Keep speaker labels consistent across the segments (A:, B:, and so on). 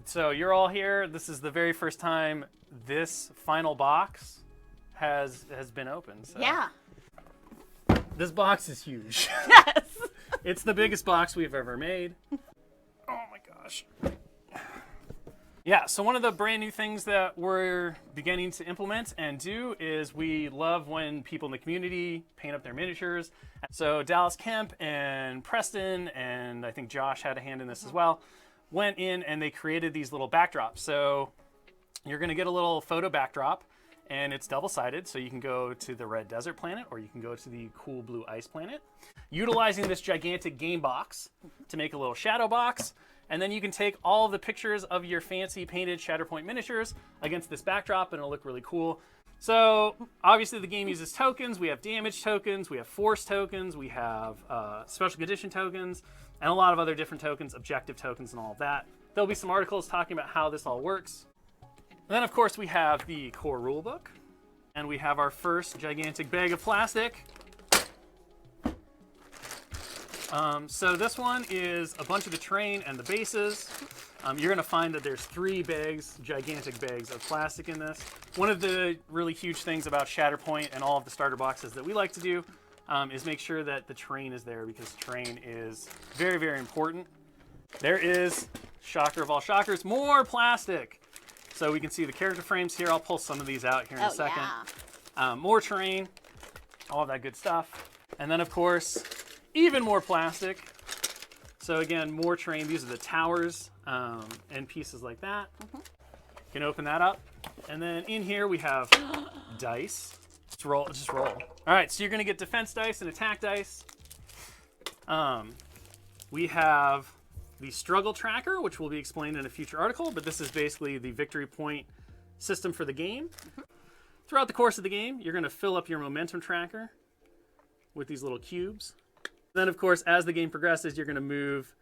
A: So you're all here. This is the very first time this final box has been opened. So.
B: Yeah.
A: This box is huge.
B: Yes.
A: It's the biggest box we've ever made. Oh my gosh. Yeah, so one of the brand new things that we're beginning to implement and do is we love when people in the community paint up their miniatures. So Dallas Kemp and Preston, and I think Josh had a hand in this as well, went in and they created these little backdrops. So you're gonna get a little photo backdrop, and it's double-sided, so you can go to the red desert planet or you can go to the cool blue ice planet. Utilizing this gigantic game box to make a little shadow box, and then you can take all of the pictures of your fancy painted Shatterpoint miniatures against this backdrop and it'll look really cool. So obviously the game uses tokens. We have damage tokens, we have force tokens, we have special condition tokens, and a lot of other different tokens, objective tokens and all of that. There'll be some articles talking about how this all works. And then of course we have the core rulebook, and we have our first gigantic bag of plastic. So this one is a bunch of the terrain and the bases. You're going to find that there's 3 bags, gigantic bags of plastic in this. One of the really huge things about Shatterpoint and all of the starter boxes that we like to do is make sure that the terrain is there, because terrain is very, very important. There is, shocker of all shockers, more plastic. So we can see the character frames here. I'll pull some of these out here in a second. Yeah. More terrain, all that good stuff. And then of course, even more plastic. So again, more terrain. These are the towers and pieces like that. You can open that up. And then in here we have dice. Just roll. All right, so you're gonna get defense dice and attack dice. We have the struggle tracker, which will be explained in a future article, but this is basically the victory point system for the game. Throughout the course of the game, you're gonna fill up your momentum tracker with these little cubes. Then, of course, as the game progresses, you're going to move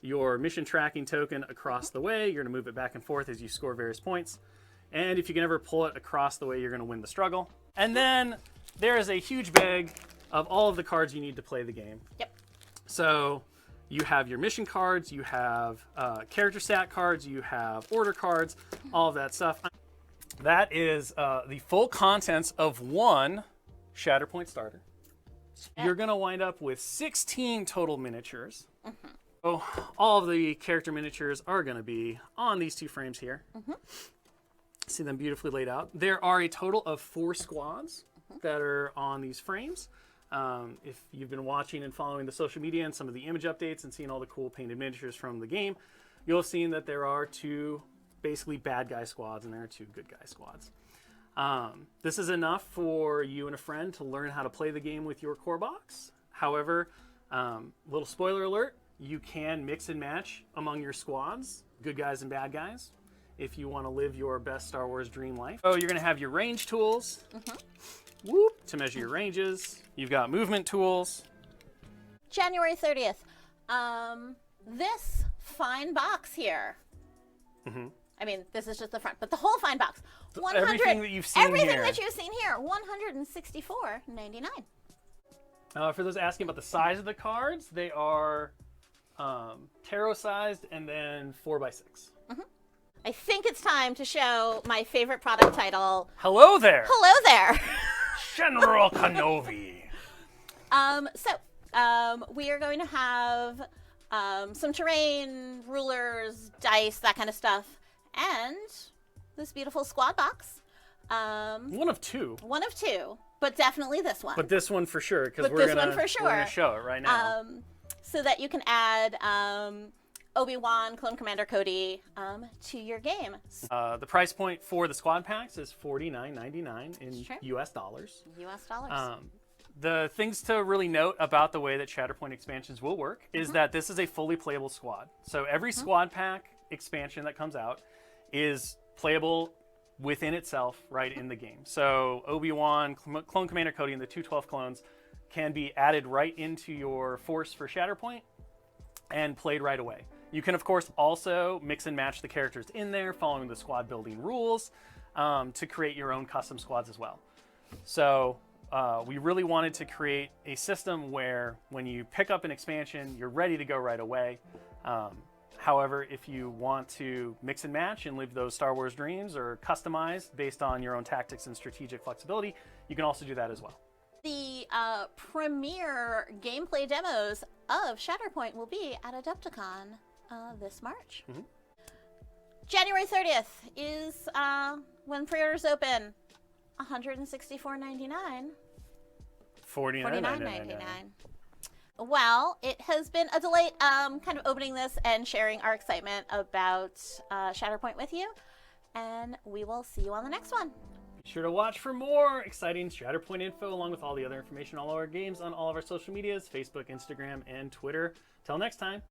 A: your mission tracking token across the way. You're going to move it back and forth as you score various points. And if you can ever pull it across the way, you're going to win the struggle. And then there is a huge bag of all of the cards you need to play the game.
B: Yep.
A: So you have your mission cards, you have character stat cards, you have order cards, all of that stuff. That is the full contents of one Shatterpoint starter. You're going to wind up with 16 total miniatures. So all of the character miniatures are going to be on these 2 frames here. See them beautifully laid out. There are a total of 4 squads that are on these frames. If you've been watching and following the social media and some of the image updates and seeing all the cool painted miniatures from the game, you'll have seen that there are 2 basically bad guy squads and there are 2 good guy squads. This is enough for you and a friend to learn how to play the game with your core box. However, little spoiler alert, you can mix and match among your squads, good guys and bad guys, if you want to live your best Star Wars dream life. So you're going to have your range tools, whoop, to measure your ranges. You've got movement tools.
B: January 30th. This fine box here. I mean, this is just the front, but the whole fine box.
A: Everything that you've seen
B: here, $164.99.
A: For those asking about the size of the cards, they are tarot sized and then 4x6.
B: I think it's time to show my favorite product title.
A: Hello there.
B: Hello there.
A: General Kenobi.
B: We are going to have some terrain, rulers, dice, that kind of stuff. And this beautiful squad box.
A: One of 2.
B: One of 2, but definitely this one.
A: But this one for sure, because we're gonna show it right now.
B: So that you can add Obi-Wan, Clone Commander Cody to your game.
A: The price point for the squad packs is $49.99 in US dollars. The things to really note about the way that Shatterpoint expansions will work is that this is a fully playable squad. So every squad pack expansion that comes out is playable within itself right in the game. So Obi-Wan, Clone Commander Cody, and the 212 clones can be added right into your force for Shatterpoint and played right away. You can, of course, also mix and match the characters in there following the squad building rules to create your own custom squads as well. So we really wanted to create a system where when you pick up an expansion, you're ready to go right away. However, if you want to mix and match and live those Star Wars dreams or customize based on your own tactics and strategic flexibility, you can also do that as well.
B: The premiere gameplay demos of Shatterpoint will be at Adepticon this March. January 30th is when pre-orders open. $164.99. $49.99. Well, it has been a delight kind of opening this and sharing our excitement about Shatterpoint with you. And we will see you on the next one.
A: Be sure to watch for more exciting Shatterpoint info along with all the other information, all of our games on all of our social medias, Facebook, Instagram, and Twitter. Till next time.